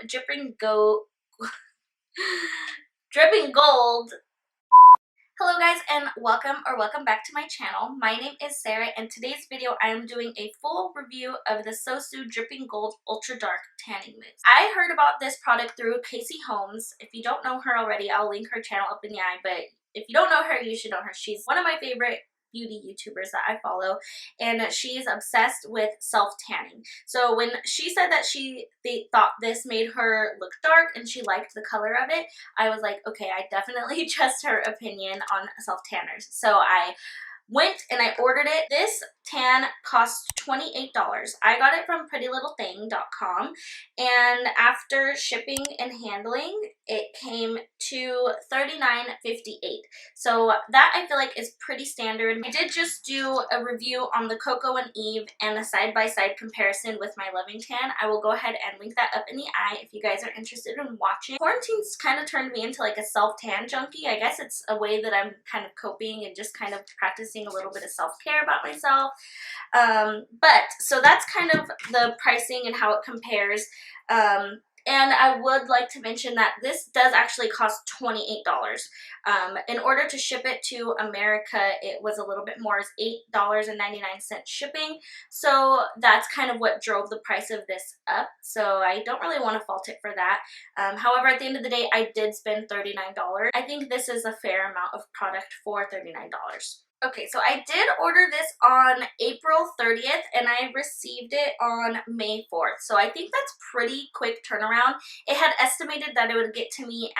dripping gold. Hello guys, and welcome back to my channel. My name is Sarah, and today's video I am doing a full review of the Sosu Dripping Gold Ultra Dark Tanning Mousse. I heard about this product through Casey Holmes. If you don't know her already, I'll link her channel up in the eye, but if you don't know her, you should know her. She's one of my favorite beauty YouTubers that I follow, and she's obsessed with self-tanning. So when she said that they thought this made her look dark and she liked the color of it, I was like, okay, I definitely trust her opinion on self-tanners. So I went and I ordered it. This tan cost $28. I got it from prettylittlething.com, and after shipping and handling, it came to $39.58. So that I feel like is pretty standard. I did just do a review on the Coco and Eve and a side-by-side comparison with my Loving Tan. I will go ahead and link that up in the eye if you guys are interested in watching. Quarantine's kind of turned me into like a self-tan junkie. I guess it's a way that I'm kind of coping and just kind of practicing a little bit of self-care about myself. But so that's kind of the pricing and how it compares. And I would like to mention that this does actually cost $28. In order to ship it to America, it was a little bit more, it's $8.99 shipping. So that's kind of what drove the price of this up. So I don't really want to fault it for that. However, at the end of the day, I did spend $39. I think this is a fair amount of product for $39. Okay, so I did order this on April 30th and I received it on May 4th. So I think that's pretty quick turnaround. It had estimated that it would get to me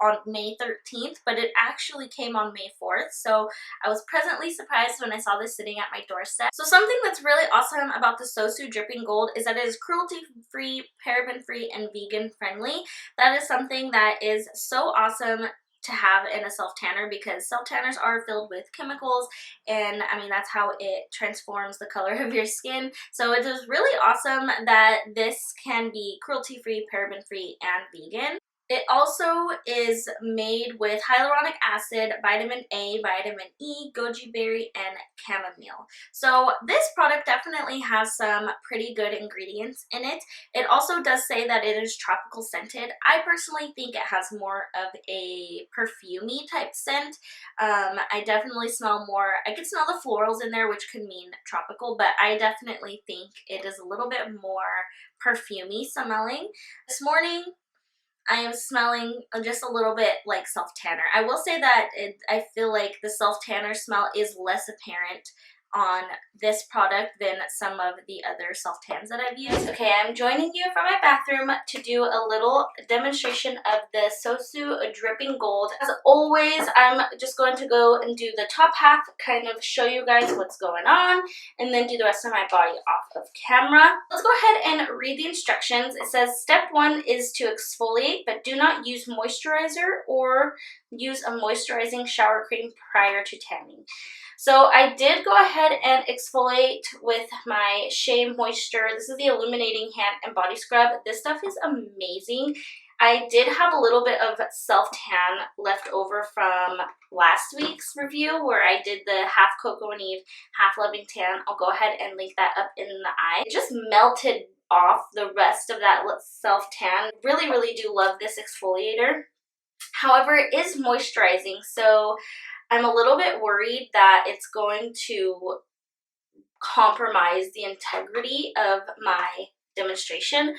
on May 13th, but it actually came on May 4th. So I was pleasantly surprised when I saw this sitting at my doorstep. So something that's really awesome about the Sosu Dripping Gold is that it is cruelty-free, paraben-free, and vegan-friendly. That is something that is so awesome to have in a self-tanner, because self-tanners are filled with chemicals, and I mean that's how it transforms the color of your skin. So it is really awesome that this can be cruelty-free, paraben-free, and vegan. It also is made with hyaluronic acid, vitamin A, vitamin E, goji berry, and chamomile. So this product definitely has some pretty good ingredients in it. It also does say that it is tropical scented. I personally think it has more of a perfumey type scent. I definitely smell more, I can smell the florals in there, which could mean tropical, but I definitely think it is a little bit more perfumey smelling. This morning, I am smelling just a little bit like self-tanner. I will say that I feel like the self-tanner smell is less apparent on this product than some of the other self-tans that I've used. Okay, I'm joining you from my bathroom to do a little demonstration of the Sosu Dripping Gold. As always, I'm just going to go and do the top half, kind of show you guys what's going on, and then do the rest of my body off of camera. Let's go ahead and read the instructions. It says step 1 is to exfoliate, but do not use moisturizer or use a moisturizing shower cream prior to tanning. So I did go ahead and exfoliate with my Shea Moisture. This is the Illuminating Hand and Body Scrub. This stuff is amazing. I did have a little bit of self-tan left over from last week's review where I did the half Coco and Eve, half Loving Tan. I'll go ahead and link that up in the eye. It just melted off the rest of that self-tan. Really, really do love this exfoliator. However, it is moisturizing, so I'm a little bit worried that it's going to compromise the integrity of my demonstration.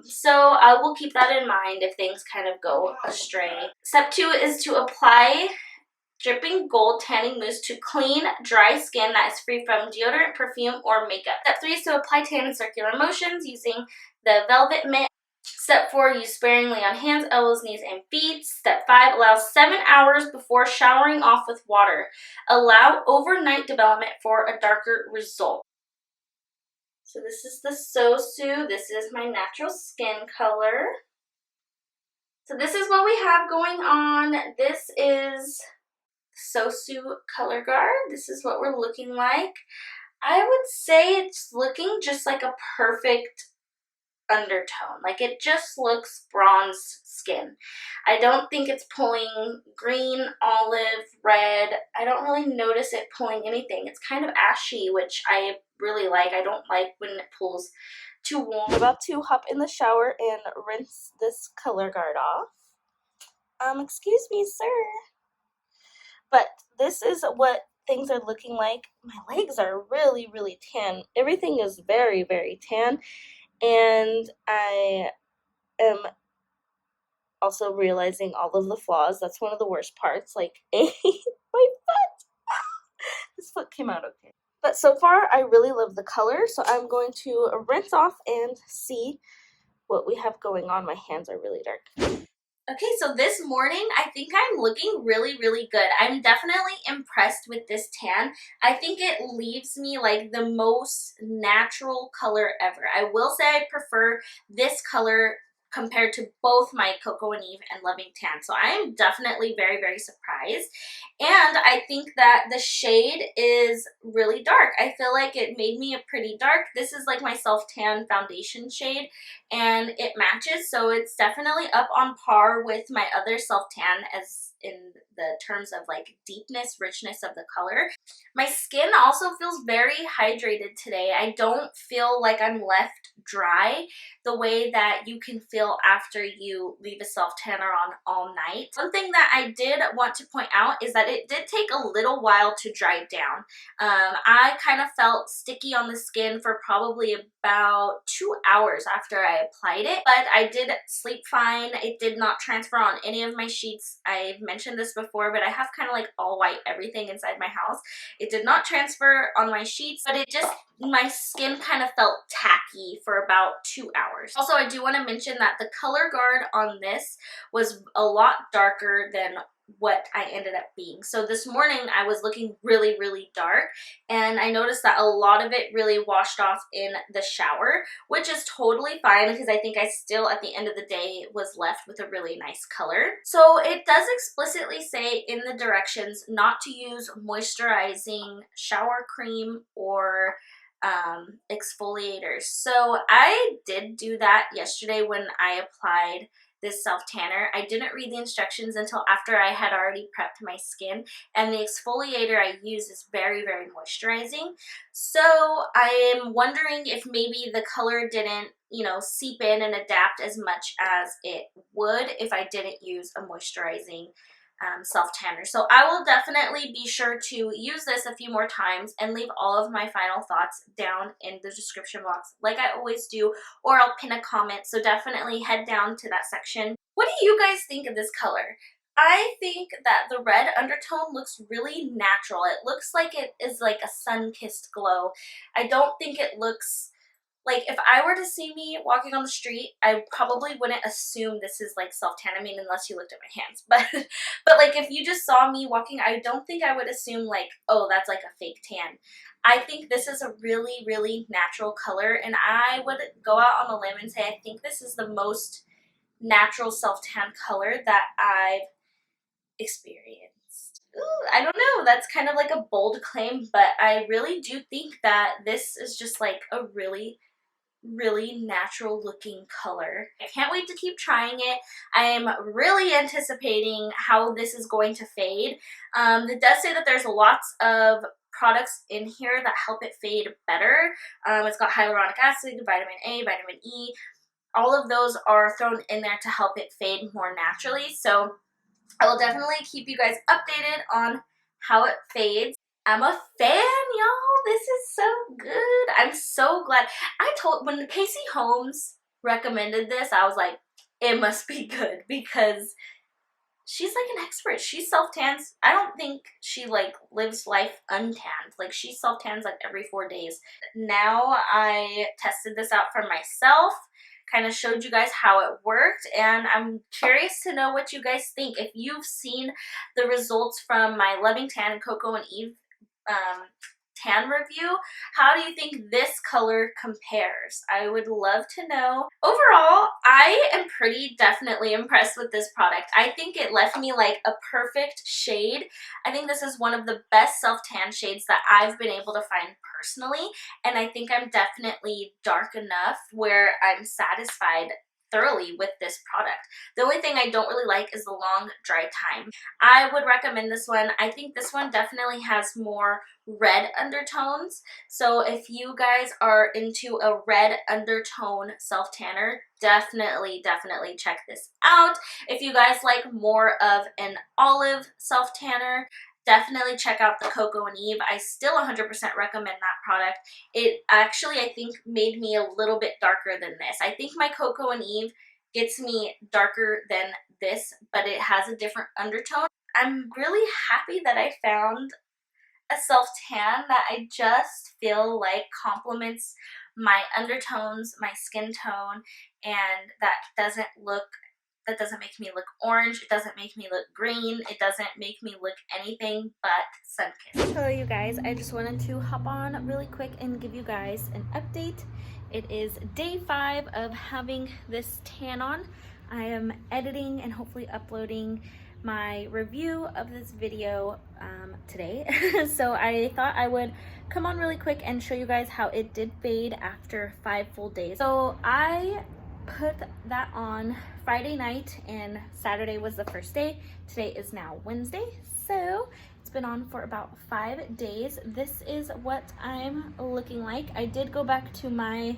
So I will keep that in mind if things kind of go astray. Step 2 is to apply Dripping Gold Tanning Mousse to clean, dry skin that is free from deodorant, perfume, or makeup. Step 3 is to apply tan in circular motions using the Velvet Mitt. Step 4, use sparingly on hands, elbows, knees, and feet. Step 5, allow 7 hours before showering off with water. Allow overnight development for a darker result. So this is the Sosu. This is my natural skin color. So this is what we have going on. This is Sosu Color Guard. This is what we're looking like. I would say it's looking just like a perfect undertone. Like it just looks bronze skin. I don't think it's pulling green, olive, red. I don't really notice it pulling anything. It's kind of ashy, which I really like. I don't like when it pulls too warm. I'm about to hop in the shower and rinse this color guard off. Excuse me, sir. But this is what things are looking like. My legs are really, really tan. Everything is very, very tan. And I am also realizing all of the flaws. That's one of the worst parts. Like, my foot. This foot came out okay. But so far, I really love the color. So I'm going to rinse off and see what we have going on. My hands are really dark. Okay, so this morning, I think I'm looking really, really good. I'm definitely impressed with this tan. I think it leaves me like the most natural color ever. I will say I prefer this color compared to both my Coco and Eve and Loving Tan. So I am definitely very, very surprised. And I think that the shade is really dark. I feel like it made me a pretty dark. This is like my self-tan foundation shade and it matches, so it's definitely up on par with my other self-tan as in the terms of like deepness, richness of the color. My skin also feels very hydrated today. I don't feel like I'm left dry the way that you can feel after you leave a self-tanner on all night. One thing that I did want to point out is that it did take a little while to dry down. I kind of felt sticky on the skin for probably about 2 hours after I applied it, but I did sleep fine. It did not transfer on any of my sheets. I've mentioned this before, but I have kind of like all white everything inside my house. It did not transfer on my sheets, but it just, my skin kind of felt tacky for about 2 hours. Also, I do want to mention that the color guard on this was a lot darker than what I ended up being. So this morning I was looking really, really dark, and I noticed that a lot of it really washed off in the shower, which is totally fine because I think I still at the end of the day was left with a really nice color. So it does explicitly say in the directions not to use moisturizing shower cream or exfoliators. So I did do that yesterday when I applied this self-tanner. I didn't read the instructions until after I had already prepped my skin, and the exfoliator I use is very, very moisturizing. So I am wondering if maybe the color didn't, you know, seep in and adapt as much as it would if I didn't use a moisturizing self-tanner. So I will definitely be sure to use this a few more times and leave all of my final thoughts down in the description box like I always do, or I'll pin a comment, so definitely head down to that section. What do you guys think of this color? I think that the red undertone looks really natural. It looks like it is like a sun-kissed glow. I don't think it looks like, if I were to see me walking on the street, I probably wouldn't assume this is like self-tan. I mean, unless you looked at my hands. But like if you just saw me walking, I don't think I would assume like, oh, that's like a fake tan. I think this is a really, really natural color, and I would go out on a limb and say I think this is the most natural self-tan color that I've experienced. Ooh, I don't know, that's kind of like a bold claim, but I really do think that this is just like a really, really natural looking color. I can't wait to keep trying it. I am really anticipating how this is going to fade. It does say that there's lots of products in here that help it fade better. It's got hyaluronic acid, vitamin A, vitamin E. All of those are thrown in there to help it fade more naturally. So I will definitely keep you guys updated on how it fades. I'm a fan, y'all. This is so good. I'm so glad. When Casey Holmes recommended this, I was like, it must be good, because she's like an expert. She self-tans. I don't think she like lives life untanned. Like she self-tans like every 4 days. Now I tested this out for myself, kind of showed you guys how it worked, and I'm curious to know what you guys think. If you've seen the results from my Loving Tan and Coco and Eve tan review, how do you think this color compares? I would love to know. Overall, I am pretty definitely impressed with this product. I think it left me like a perfect shade. I think this is one of the best self-tan shades that I've been able to find personally, and I think I'm definitely dark enough where I'm satisfied thoroughly with this product. The only thing I don't really like is the long dry time. I would recommend this one. I think this one definitely has more red undertones. So if you guys are into a red undertone self-tanner, definitely check this out. If you guys like more of an olive self-tanner, definitely check out the Cocoa and Eve. I still 100% recommend that product. It actually, I think, made me a little bit darker than this. I think my Cocoa and Eve gets me darker than this, but it has a different undertone. I'm really happy that I found a self-tan that I just feel like complements my undertones, my skin tone, and that doesn't make me look orange, it doesn't make me look green, it doesn't make me look anything but sun-kissed. Hello you guys, I just wanted to hop on really quick and give you guys an update. It is day 5 of having this tan on. I am editing and hopefully uploading my review of this video today. So I thought I would come on really quick and show you guys how it did fade after 5 full days. So I put that on Friday night and Saturday was the first day. Today is now Wednesday, so it's been on for about 5 days. This is what I'm looking like. I did go back to my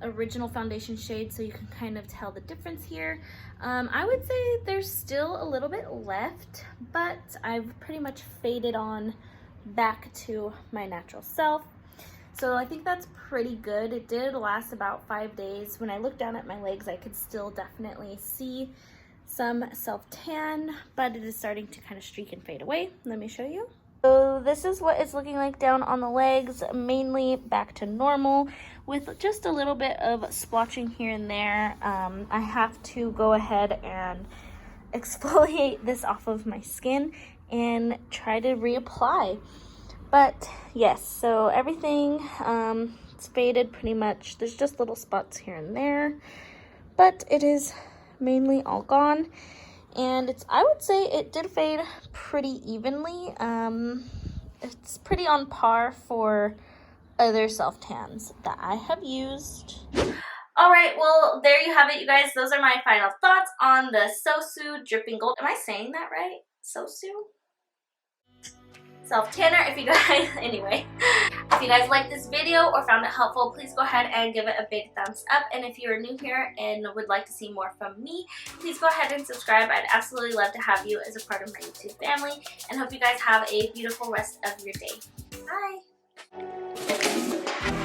original foundation shade so you can kind of tell the difference here. I would say there's still a little bit left, but I've pretty much faded on back to my natural self. So I think that's pretty good. It did last about 5 days. When I looked down at my legs, I could still definitely see some self-tan, but it is starting to kind of streak and fade away. Let me show you. So this is what it's looking like down on the legs, mainly back to normal with just a little bit of splotching here and there. I have to go ahead and exfoliate this off of my skin and try to reapply. But yes, so everything it's faded pretty much. There's just little spots here and there, but it is mainly all gone. And I would say it did fade pretty evenly. It's pretty on par for other self-tans that I have used. Alright, well, there you have it, you guys. Those are my final thoughts on the Sosu Dripping Gold. Am I saying that right? Sosu? Self-tanner. If you guys, anyway, if you guys liked this video or found it helpful, please go ahead and give it a big thumbs up. And if you're new here and would like to see more from me, please go ahead and subscribe. I'd absolutely love to have you as a part of my YouTube family, and hope you guys have a beautiful rest of your day. Bye!